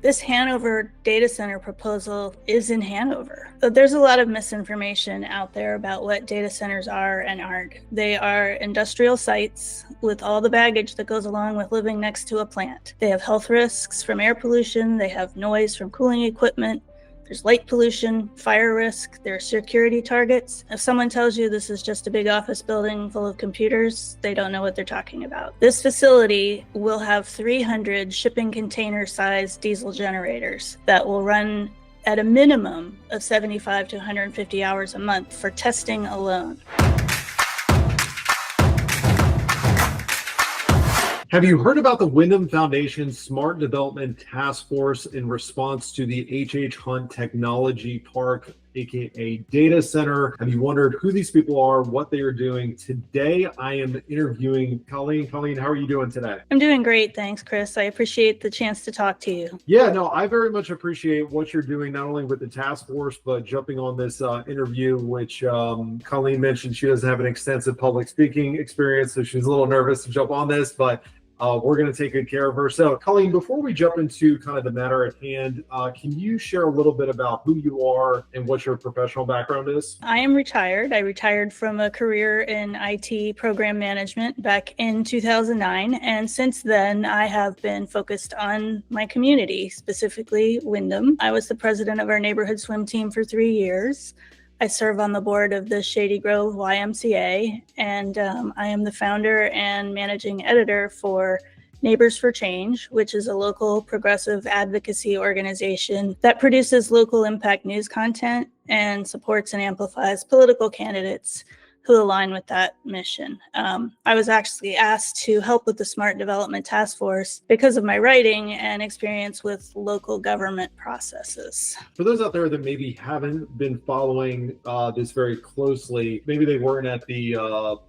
This Hanover data center proposal is in Hanover. There's a lot of misinformation out there about what data centers are and aren't. They are industrial sites with all the baggage that goes along with living next to a plant. They have health risks from air pollution. They have noise from cooling equipment. There's light pollution, fire risk, there are security targets. If someone tells you this is just a big office building full of computers, they don't know what they're talking about. This facility will have 300 shipping container-sized diesel generators that will run at a minimum of 75 to 150 hours a month for testing alone. Have you heard about the Wyndham Foundation's Smart Development Task Force in response to the HHHunt Technology Park, aka data center? Have you wondered who these people are, what they are doing? Today, I am interviewing Colleen. Colleen, how are you doing today? I'm doing great, thanks, Chris. I appreciate the chance to talk to you. Yeah, no, I very much appreciate what you're doing, not only with the task force, but jumping on this interview, which Colleen mentioned she doesn't have an extensive public speaking experience, so she's a little nervous to jump on this, but we're going to take good care of her. So, Colleen, before we jump into kind of the matter at hand, can you share a little bit about who you are and what your professional background is? I am retired. I retired from a career in IT program management back in 2009. And since then, I have been focused on my community, specifically Wyndham. I was the president of our neighborhood swim team for 3 years. I serve on the board of the Shady Grove YMCA, and I am the founder and managing editor for Neighbors for Change, which is a local progressive advocacy organization that produces local impact news content and supports and amplifies political candidates who align with that mission. I was actually asked to help with the Smart Development Task Force because of my writing and experience with local government processes. For those out there that maybe haven't been following this very closely, maybe they weren't at the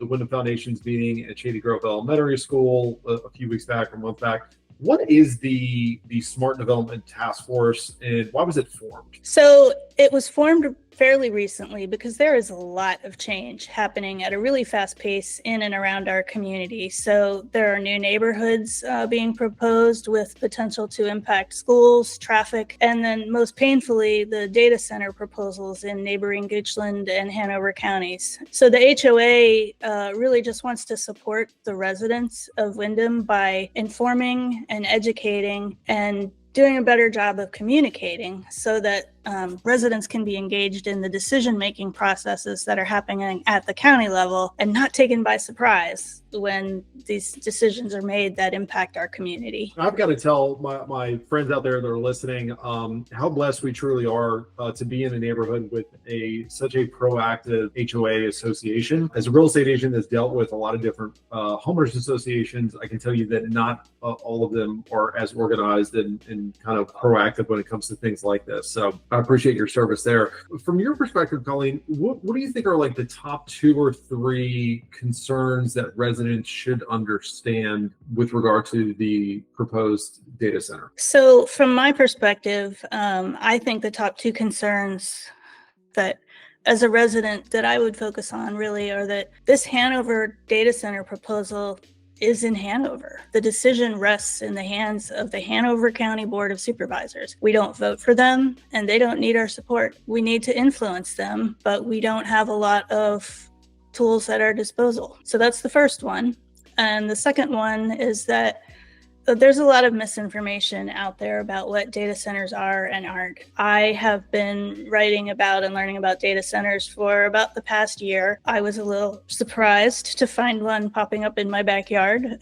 Wyndham Foundation's meeting at Shady Grove Elementary School a few weeks back or a month back. What is the Smart Development Task Force, and why was it formed? So it was formed fairly recently because there is a lot of change happening at a really fast pace in and around our community. So there are new neighborhoods being proposed with potential to impact schools, traffic, and then most painfully, the data center proposals in neighboring Richmond and Hanover counties. So the HOA really just wants to support the residents of Wyndham by informing and educating and doing a better job of communicating so that residents can be engaged in the decision-making processes that are happening at the county level and not taken by surprise when these decisions are made that impact our community. I've got to tell my friends out there that are listening how blessed we truly are to be in a neighborhood with such a proactive HOA association. As a real estate agent that's dealt with a lot of different homeowners associations, I can tell you that not all of them are as organized and kind of proactive when it comes to things like this. So I appreciate your service there. From your perspective, Colleen, what do you think are like the top 2 or 3 concerns that residents should understand with regard to the proposed data center? So from my perspective, I think the top 2 concerns that as a resident that I would focus on really are that this Hanover data center proposal is in Hanover. The decision rests in the hands of the Hanover County Board of Supervisors. We don't vote for them, and they don't need our support. We need to influence them, but we don't have a lot of tools at our disposal. So that's the first one. And the second one is that there's a lot of misinformation out there about what data centers are and aren't. I have been writing about and learning about data centers for about the past year. I was a little surprised to find one popping up in my backyard,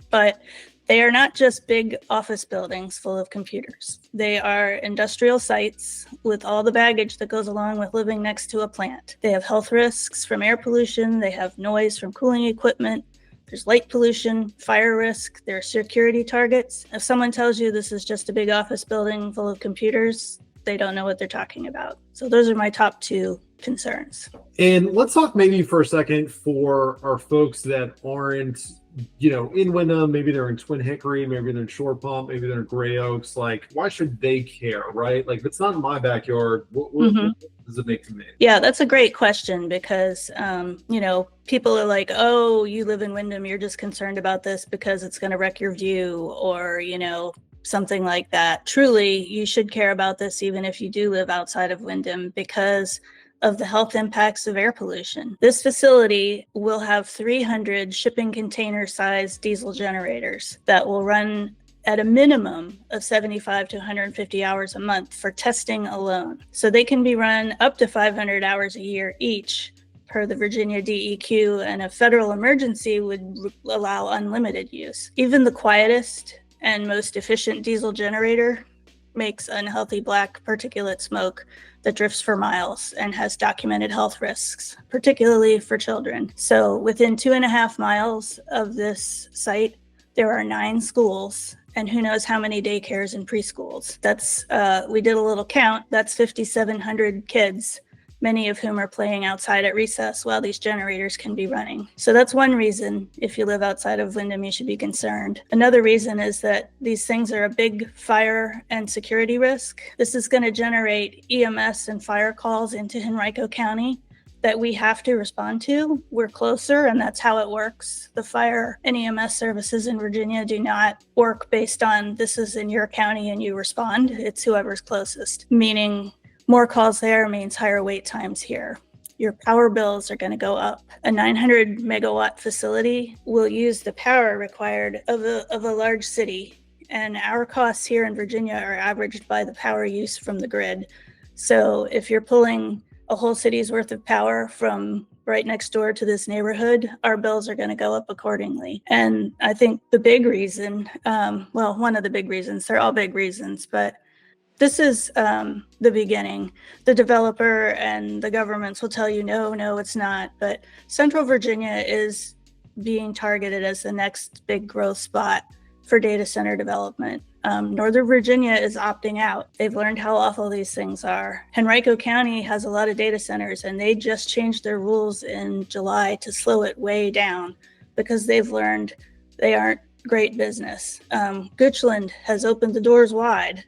but they are not just big office buildings full of computers. They are industrial sites with all the baggage that goes along with living next to a plant. They have health risks from air pollution. They have noise from cooling equipment. There's light pollution, fire risk, there are security targets. If someone tells you this is just a big office building full of computers, they don't know what they're talking about. So those are my top 2 concerns. And let's talk maybe for a second for our folks that aren't, in Wyndham, maybe they're in Twin Hickory, maybe they're in Shore Pump, maybe they're in Gray Oaks. Like, why should they care, right? Like, if it's not in my backyard, what does it make to me? Yeah, that's a great question because, people are like, oh, you live in Wyndham, you're just concerned about this because it's going to wreck your view, or, something like that. Truly, you should care about this even if you do live outside of Wyndham, because of the health impacts of air pollution. This facility will have 300 shipping container sized diesel generators that will run at a minimum of 75 to 150 hours a month for testing alone. So they can be run up to 500 hours a year each per the Virginia DEQ, and a federal emergency would allow unlimited use. Even the quietest and most efficient diesel generator makes unhealthy black particulate smoke that drifts for miles and has documented health risks, particularly for children. So within 2.5 miles of this site, there are 9 schools and who knows how many daycares and preschools. That's, we did a little count, that's 5,700 kids, many of whom are playing outside at recess while these generators can be running. So that's one reason, if you live outside of Wyndham, you should be concerned. Another reason is that these things are a big fire and security risk. This is going to generate EMS and fire calls into Henrico County that we have to respond to. We're closer, and that's how it works. The fire and EMS services in Virginia do not work based on this is in your county and you respond. It's whoever's closest, meaning more calls there means higher wait times here. Your power bills are going to go up. A 900 megawatt facility will use the power required of a large city, and our costs here in Virginia are averaged by the power use from the grid. So if you're pulling a whole city's worth of power from right next door to this neighborhood, our bills are going to go up accordingly. And I think the big reason, well, one of the big reasons, they're all big reasons, but this is the beginning. The developer and the governments will tell you, no, it's not. But Central Virginia is being targeted as the next big growth spot for data center development. Northern Virginia is opting out. They've learned how awful these things are. Henrico County has a lot of data centers, and they just changed their rules in July to slow it way down because they've learned they aren't great business. Goochland has opened the doors wide.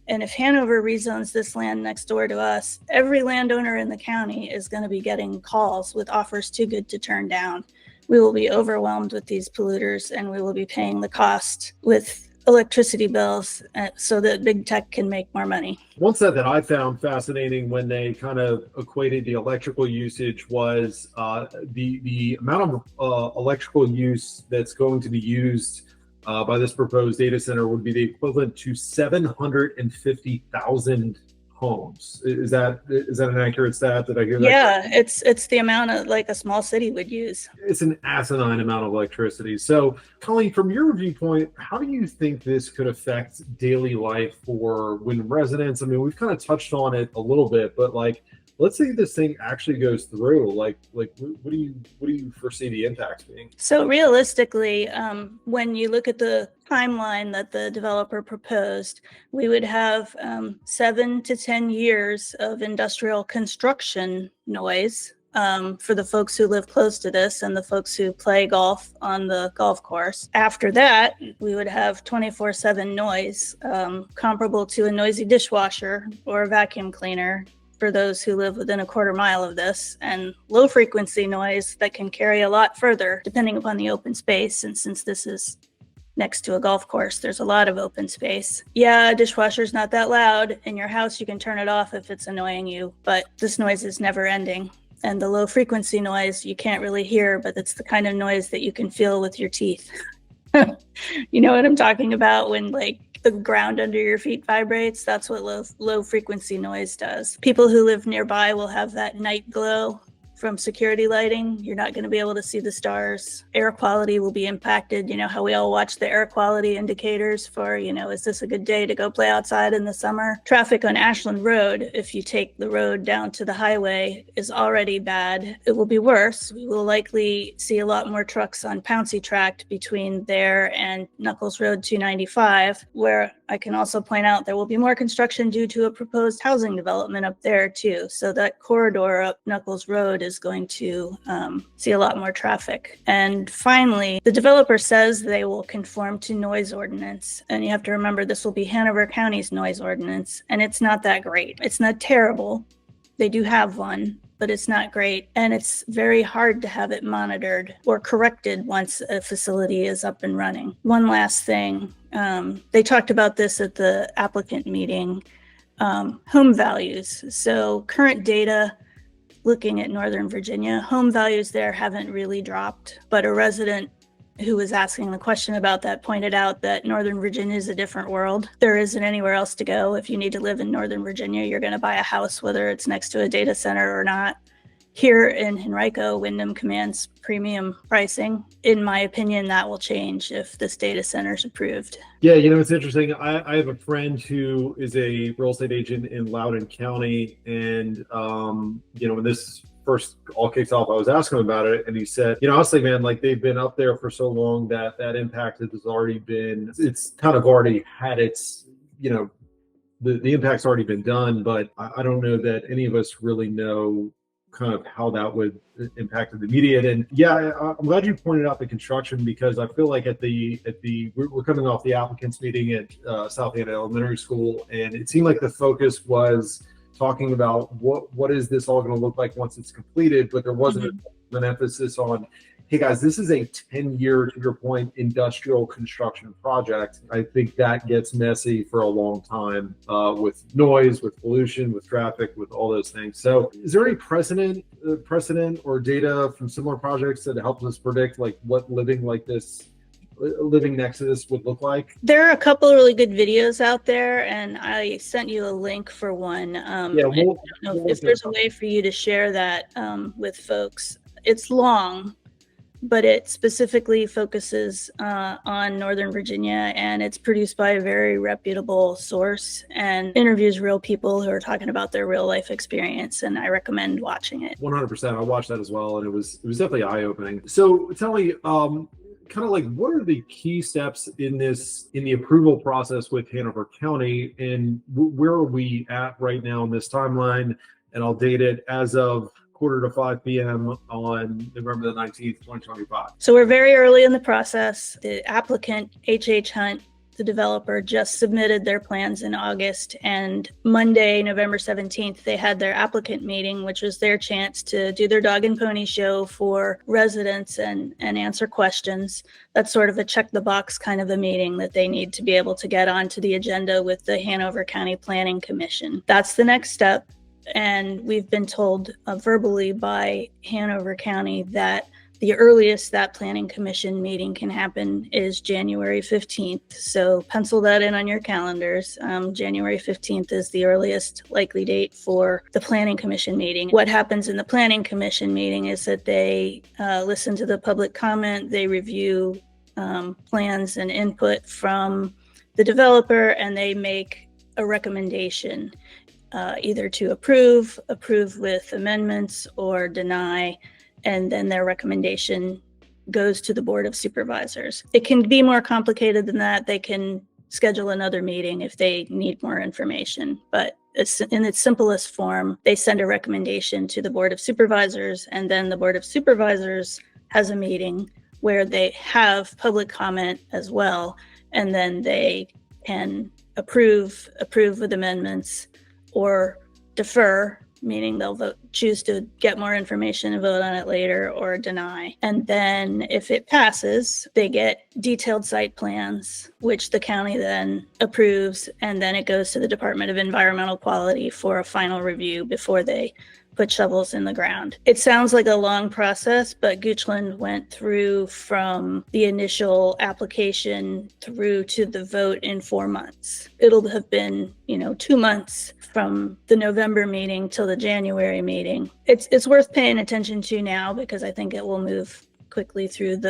And if Hanover rezones this land next door to us, every landowner in the county is going to be getting calls with offers too good to turn down. We will be overwhelmed with these polluters, and we will be paying the cost with electricity bills so that big tech can make more money. One stat that I found fascinating when they kind of equated the electrical usage was the amount of electrical use that's going to be used by this proposed data center would be the equivalent to 750,000 homes. Is that an accurate stat? Did I hear that? Yeah, it's the amount of like a small city would use. It's an asinine amount of electricity. So, Colleen, from your viewpoint, how do you think this could affect daily life for Wyndham residents? I mean, we've kind of touched on it a little bit, but like, let's say this thing actually goes through. Like, what do you foresee the impacts being? So realistically, when you look at the timeline that the developer proposed, we would have 7 to 10 years of industrial construction noise for the folks who live close to this and the folks who play golf on the golf course. After that, we would have 24/7 noise comparable to a noisy dishwasher or a vacuum cleaner for those who live within a quarter mile of this, and low frequency noise that can carry a lot further depending upon the open space. And since this is next to a golf course, there's a lot of open space. Yeah, a dishwasher's not that loud. In your house, you can turn it off if it's annoying you, but this noise is never ending. And the low frequency noise you can't really hear, but it's the kind of noise that you can feel with your teeth. You know what I'm talking about when like the ground under your feet vibrates? That's what low frequency noise does. People who live nearby will have that night glow from security lighting. You're not going to be able to see the stars. Air quality will be impacted. You know how we all watch the air quality indicators for, is this a good day to go play outside in the summer? Traffic on Ashland Road, if you take the road down to the highway, is already bad. It will be worse. We will likely see a lot more trucks on Pouncey Tract between there and Knuckles Road 295, where I can also point out there will be more construction due to a proposed housing development up there too. So that corridor up Knuckles Road is going to see a lot more traffic. And finally, the developer says they will conform to noise ordinance. And you have to remember this will be Hanover County's noise ordinance. And it's not that great. It's not terrible. They do have one. but it's not great. And it's very hard to have it monitored or corrected once a facility is up and running. One last thing, they talked about this at the applicant meeting, home values. So current data, looking at Northern Virginia, home values there haven't really dropped, but a resident who was asking the question about that pointed out that Northern Virginia is a different world. There isn't anywhere else to go. If you need to live in Northern Virginia, you're going to buy a house, whether it's next to a data center or not. Here in Henrico, Wyndham commands premium pricing. In my opinion, that will change if this data center is approved. Yeah, it's interesting. I have a friend who is a real estate agent in Loudoun County, and when this first all kicks off, I was asking him about it, and he said, honestly, man, like they've been up there for so long that impact has already been, it's kind of already had its, the impact's already been done, but I don't know that any of us really know kind of how that would impact the immediate. And yeah, I'm glad you pointed out the construction, because I feel like we're coming off the applicants meeting at Southampton Elementary School, and it seemed like the focus was talking about what is this all going to look like once it's completed, but there wasn't an emphasis on, hey guys, this is a 10-year, to your point, industrial construction project. I think that gets messy for a long time with noise, with pollution, with traffic, with all those things. So is there any precedent or data from similar projects that helps us predict like what living next to this would look like? There are a couple of really good videos out there, and I sent you a link for one. I don't know if there's a way for you to share that with folks. It's long, but it specifically focuses on Northern Virginia, and it's produced by a very reputable source and interviews real people who are talking about their real life experience, and I recommend watching it. 100%. I watched that as well, and it was definitely eye-opening. So tell me, kind of like, what are the key steps in the approval process with Hanover County, and where are we at right now in this timeline? And I'll date it as of 4:45 p.m. on November the 19th, 2025. So we're very early in the process. The applicant, HHHunt, the developer, just submitted their plans in August, and Monday, November 17th, they had their applicant meeting, which was their chance to do their dog and pony show for residents and answer questions. That's sort of a check the box kind of a meeting that they need to be able to get onto the agenda with the Hanover County Planning Commission. That's the next step. And we've been told verbally by Hanover County that the earliest that planning commission meeting can happen is January 15th. So pencil that in on your calendars. January 15th is the earliest likely date for the planning commission meeting. What happens in the planning commission meeting is that they listen to the public comment, they review plans and input from the developer, and they make a recommendation, either to approve with amendments, or deny. And then their recommendation goes to the Board of Supervisors. It can be more complicated than that. They can schedule another meeting if they need more information. But in its simplest form, they send a recommendation to the Board of Supervisors, and then the Board of Supervisors has a meeting where they have public comment as well. And then they can approve with amendments, or defer, meaning they'll choose to get more information and vote on it later, or deny. And then if it passes, they get detailed site plans, which the county then approves, and then it goes to the Department of Environmental Quality for a final review before they put shovels in the ground. It sounds like a long process, but Goochland went through from the initial application through to the vote in 4 months. It'll have been, 2 months from the November meeting till the January meeting. It's worth paying attention to now, because I think it will move quickly through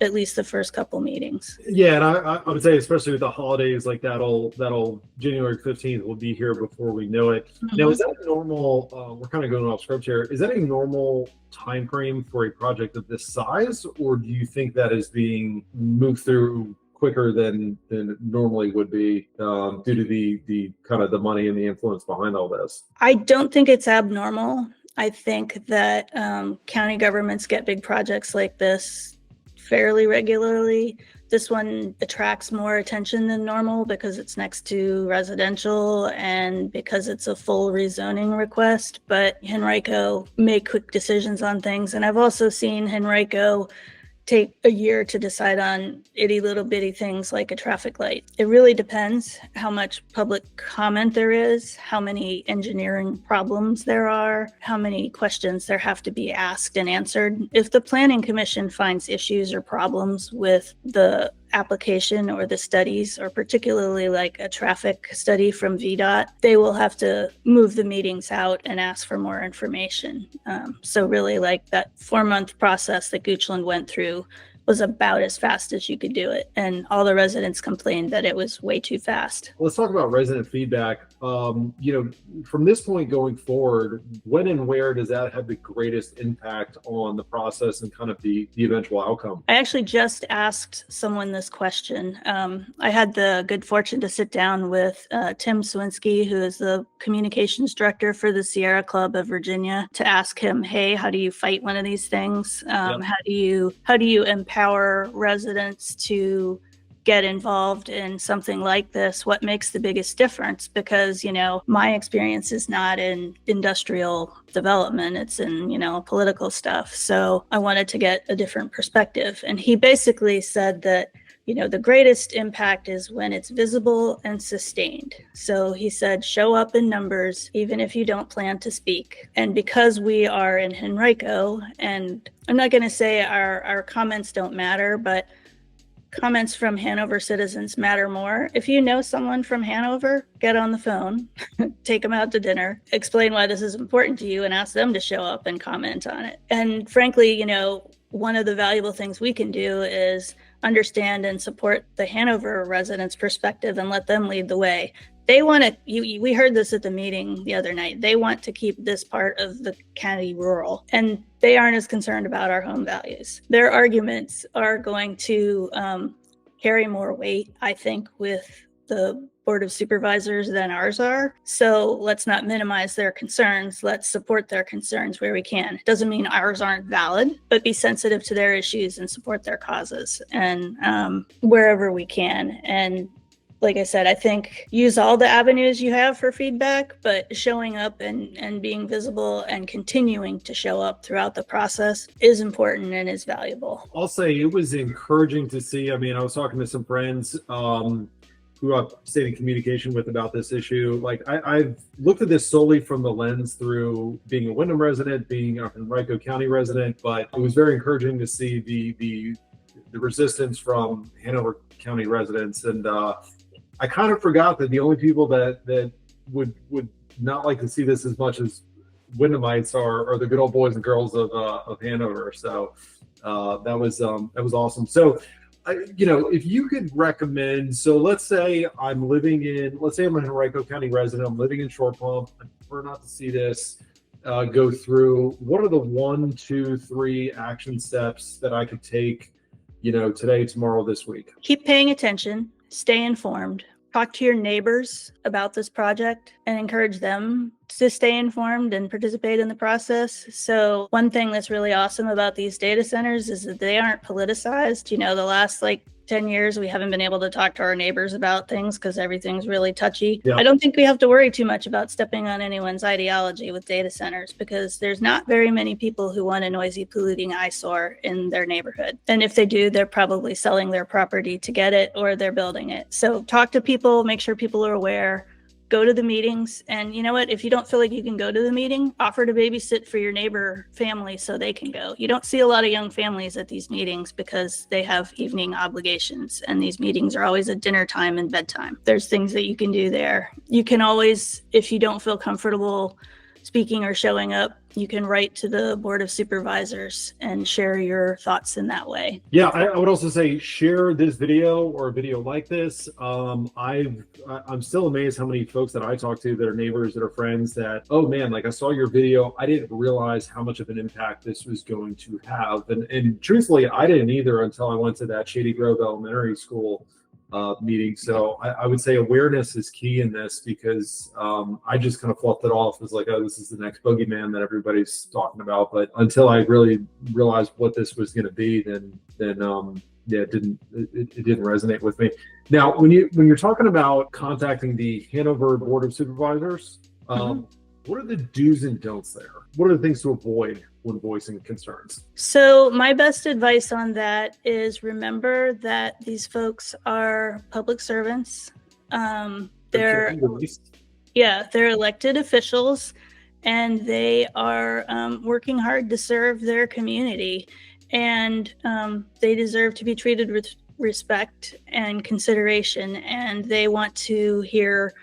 at least the first couple meetings. Yeah, and I would say, especially with the holidays, like that'll January 15th will be here before we know it. Mm-hmm. Now, is that a normal? We're kind of going off script here. Is that a normal time frame for a project of this size, or do you think that is being moved through quicker than it normally would be due to the kind of the money and the influence behind all this? I don't think it's abnormal. I think that county governments get big projects like this fairly regularly. This one attracts more attention than normal because it's next to residential and because it's a full rezoning request, but Henrico make quick decisions on things. And I've also seen Henrico take a year to decide on itty little bitty things like a traffic light. It really depends how much public comment there is, how many engineering problems there are, how many questions there have to be asked and answered. If the Planning Commission finds issues or problems with the application or the studies, or particularly like a traffic study from VDOT, they will have to move the meetings out and ask for more information. So really like that 4-month process that Goochland went through was about as fast as you could do it. And all the residents complained that it was way too fast. Let's talk about resident feedback. From this point going forward, when and where does that have the greatest impact on the process and kind of the eventual outcome? I actually just asked someone this question. I had the good fortune to sit down with Tim Swinski, who is the communications director for the Sierra Club of Virginia, to ask him, hey, how do you fight one of these things? Yep. How do you empower residents to get involved in something like this? What makes the biggest difference? Because, my experience is not in industrial development, it's in, political stuff. So I wanted to get a different perspective. And he basically said that, the greatest impact is when it's visible and sustained. So he said, show up in numbers, even if you don't plan to speak. And because we are in Henrico, and I'm not going to say our comments don't matter, but comments from Hanover citizens matter more. If you know someone from Hanover, get on the phone, take them out to dinner, explain why this is important to you, and ask them to show up and comment on it. And frankly, one of the valuable things we can do is understand and support the Hanover residents' perspective and let them lead the way. They want to, we heard this at the meeting the other night, they want to keep this part of the county rural, and they aren't as concerned about our home values. Their arguments are going to carry more weight, I think, with the Board of Supervisors than ours are. So let's not minimize their concerns. Let's support their concerns where we can. It doesn't mean ours aren't valid, but be sensitive to their issues and support their causes and wherever we can. And like I said, I think use all the avenues you have for feedback, but showing up and being visible and continuing to show up throughout the process is important and is valuable. I'll say it was encouraging to see. I was talking to some friends who I've stayed in communication with about this issue. Like I've looked at this solely from the lens through being a Wyndham resident, being a Henrico County resident, but it was very encouraging to see the resistance from Hanover County residents. And I kind of forgot that the only people that would not like to see this as much as Wyndhamites are the good old boys and girls of Hanover. So that was awesome. So if you could recommend, so let's say I'm a Henrico County resident, I'm living in Short Pump, I prefer not to see this go through. What are the 1, 2, 3 action steps that I could take, today, tomorrow, this week? Keep paying attention, stay informed, talk to your neighbors about this project and encourage them to stay informed and participate in the process. So one thing that's really awesome about these data centers is that they aren't politicized. The last 10 years, we haven't been able to talk to our neighbors about things because everything's really touchy. Yeah. I don't think we have to worry too much about stepping on anyone's ideology with data centers because there's not very many people who want a noisy, polluting eyesore in their neighborhood. And if they do, they're probably selling their property to get it or they're building it. So talk to people, make sure people are aware. Go to the meetings, and you know what? If you don't feel like you can go to the meeting, offer to babysit for your neighbor family so they can go. You don't see a lot of young families at these meetings because they have evening obligations, and these meetings are always at dinner time and bedtime. There's things that you can do there. You can always, if you don't feel comfortable speaking or showing up, you can write to the Board of Supervisors and share your thoughts in that way. Yeah, I would also say share this video or a video like this. I'm still amazed how many folks that I talk to that are neighbors, that are friends, that, oh man, I saw your video. I didn't realize how much of an impact this was going to have. And truthfully, I didn't either until I went to that Shady Grove Elementary School meeting. So I would say awareness is key in this because I just kind of fluffed it off as oh, this is the next boogeyman that everybody's talking about. But until I really realized what this was going to be, then yeah, it didn't resonate with me. Now, when you're talking about contacting the Hanover Board of Supervisors, what are the do's and don'ts there? What are the things to avoid when voicing concerns? So my best advice on that is remember that these folks are public servants. They're elected officials, and they are working hard to serve their community, and they deserve to be treated with respect and consideration, and they want to hear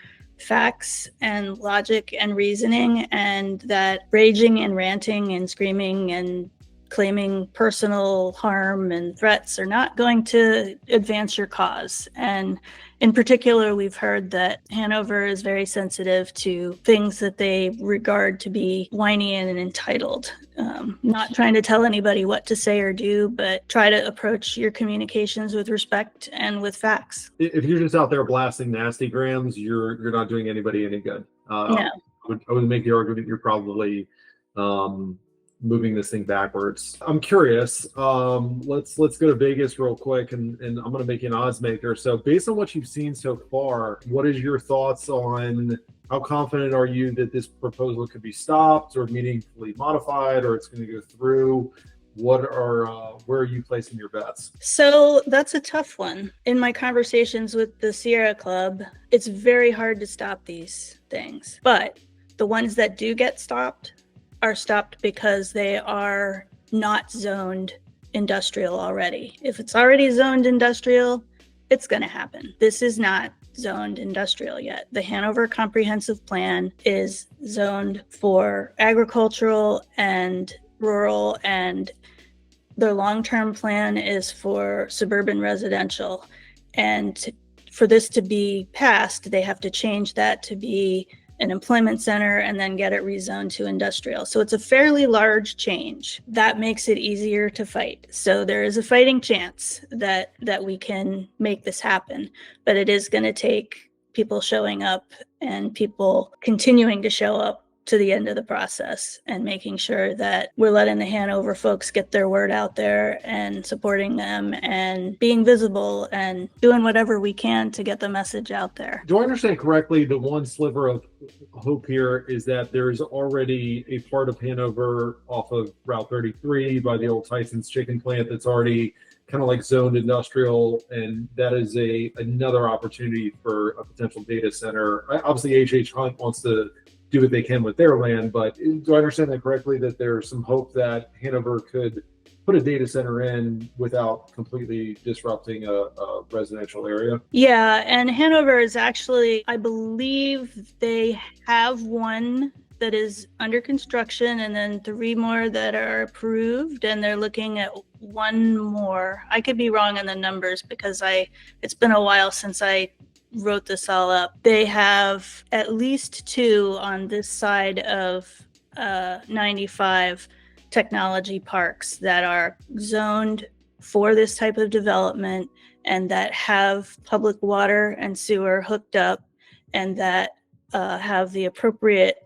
facts and logic and reasoning, and that raging and ranting and screaming and claiming personal harm and threats are not going to advance your cause. And in particular, we've heard that Hanover is very sensitive to things that they regard to be whiny and entitled. Not trying to tell anybody what to say or do, but try to approach your communications with respect and with facts. If you're just out there blasting nasty grams, you're not doing anybody any good. No. I would make the argument you're probably moving this thing backwards. I'm curious. Let's go to Vegas real quick, and I'm going to make you an odds maker. So, based on what you've seen so far, what is your thoughts on how confident are you that this proposal could be stopped or meaningfully modified, or it's going to go through? Where are you placing your bets? So that's a tough one. In my conversations with the Sierra Club, it's very hard to stop these things, but the ones that do get stopped are stopped because they are not zoned industrial already. If it's already zoned industrial, it's going to happen. This is not zoned industrial yet. The Hanover Comprehensive Plan is zoned for agricultural and rural, and their long-term plan is for suburban residential. And for this to be passed, they have to change that to be an employment center and then get it rezoned to industrial. So it's a fairly large change. That makes it easier to fight. So there is a fighting chance that we can make this happen, but it is going to take people showing up and people continuing to show up to the end of the process and making sure that we're letting the Hanover folks get their word out there and supporting them and being visible and doing whatever we can to get the message out there. Do I understand correctly, the one sliver of hope here is that there's already a part of Hanover off of Route 33 by the old Tyson's chicken plant that's already kind of like zoned industrial, and that is another opportunity for a potential data center. Obviously, HHHunt wants to do what they can with their land, but do I understand that correctly, that there's some hope that Hanover could put a data center in without completely disrupting a residential area? Yeah, and Hanover is actually, I believe they have one that is under construction and then 3 more that are approved, and they're looking at 1 more. I could be wrong on the numbers because it's been a while since I wrote this all up. They have at least 2 on this side of 95 technology parks that are zoned for this type of development and that have public water and sewer hooked up, and that have the appropriate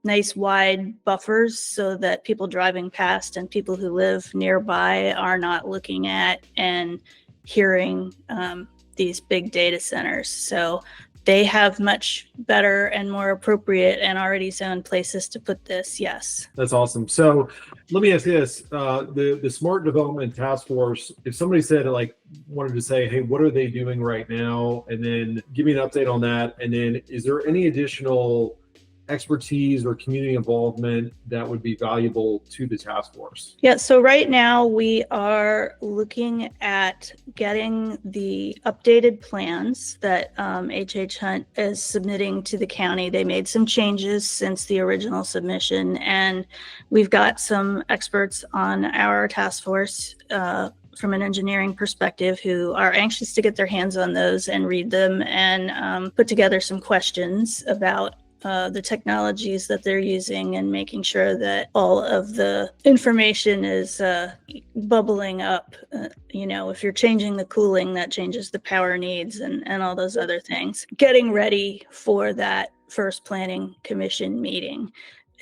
nice wide buffers so that people driving past and people who live nearby are not looking at and hearing these big data centers. So they have much better and more appropriate and already zoned places to put this. Yes. That's awesome. So let me ask you this, the Smart Development Task Force, if somebody said, like, wanted to say, hey, what are they doing right now? And then give me an update on that. And then is there any additional expertise or community involvement that would be valuable to the task force? Yeah, so right now we are looking at getting the updated plans that HHHunt is submitting to the county. They made some changes since the original submission, and we've got some experts on our task force from an engineering perspective who are anxious to get their hands on those and read them and put together some questions about the technologies that they're using and making sure that all of the information is bubbling up. If you're changing the cooling, that changes the power needs and all those other things. Getting ready for that first planning commission meeting.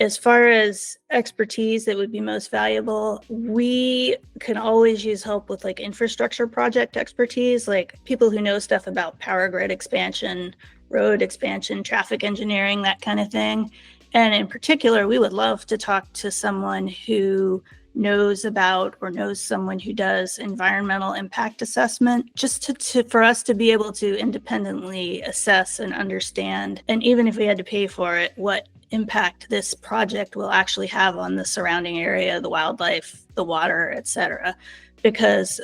As far as expertise that would be most valuable, we can always use help with like infrastructure project expertise, like people who know stuff about power grid expansion, road expansion, traffic engineering, that kind of thing. And in particular, we would love to talk to someone who knows about or knows someone who does environmental impact assessment, just for us to be able to independently assess and understand, and even if we had to pay for it, what impact this project will actually have on the surrounding area, the wildlife, the water, etc. Because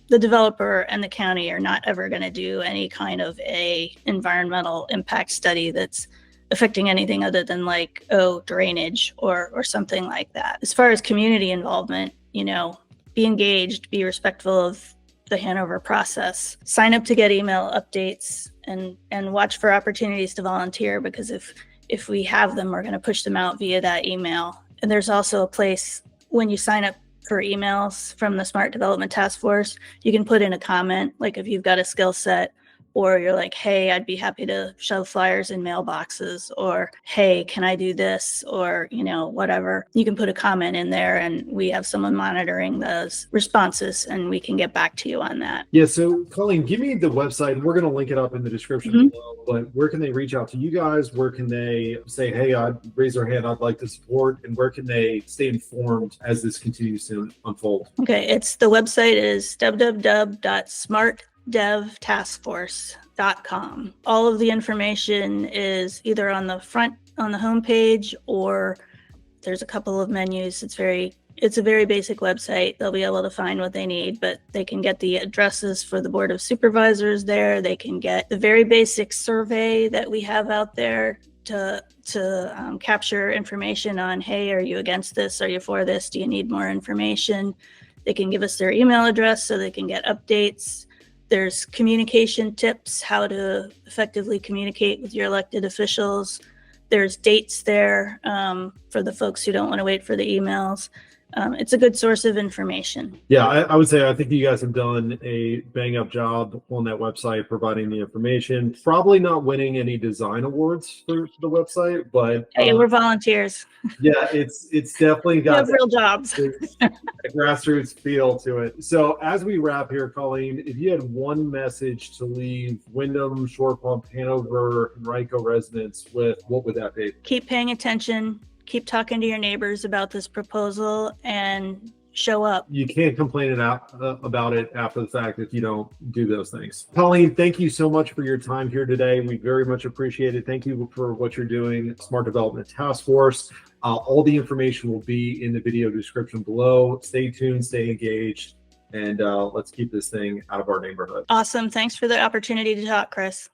the developer and the county are not ever going to do any kind of a environmental impact study that's affecting anything other than like, oh, drainage or something like that. As far as community involvement, you know, be engaged, be respectful of the Hanover process, sign up to get email updates, and watch for opportunities to volunteer, because if we have them, we're going to push them out via that email. And there's also a place when you sign up for emails from the Smart Development Task Force, you can put in a comment, like if you've got a skill set, or you're like, hey, I'd be happy to shove flyers in mailboxes, or hey, can I do this, or, you know, whatever. You can put a comment in there and we have someone monitoring those responses and we can get back to you on that. Yeah, so Colleen, give me the website. We're going to link it up in the description below, but where can they reach out to you guys? Where can they say, hey, I'd raise their hand, I'd like to support, and where can they stay informed as this continues to unfold? Okay, the website is www.smartdevtaskforce.com. All of the information is either on the front, on the homepage, or there's a couple of menus. It's a very basic website. They'll be able to find what they need, but they can get the addresses for the Board of Supervisors there. They can get the very basic survey that we have out there to capture information on, hey, are you against this? Are you for this? Do you need more information? They can give us their email address so they can get updates. There's communication tips, how to effectively communicate with your elected officials. There's dates there for the folks who don't want to wait for the emails. It's a good source of information. Yeah, I would say I think you guys have done a bang up job on that website, providing the information. Probably not winning any design awards for the website, but hey, we're volunteers. Yeah, it's definitely got we have real jobs. a grassroots feel to it. So as we wrap here, Colleen, if you had one message to leave Wyndham, Shore Pump, Hanover, Henrico residents with, what would that be? Keep paying attention. Keep talking to your neighbors about this proposal and show up. You can't complain about it after the fact if you don't do those things. Colleen, thank you so much for your time here today. We very much appreciate it. Thank you for what you're doing, Smart Development Task Force. All the information will be in the video description below. Stay tuned, stay engaged, and let's keep this thing out of our neighborhood. Awesome. Thanks for the opportunity to talk, Chris.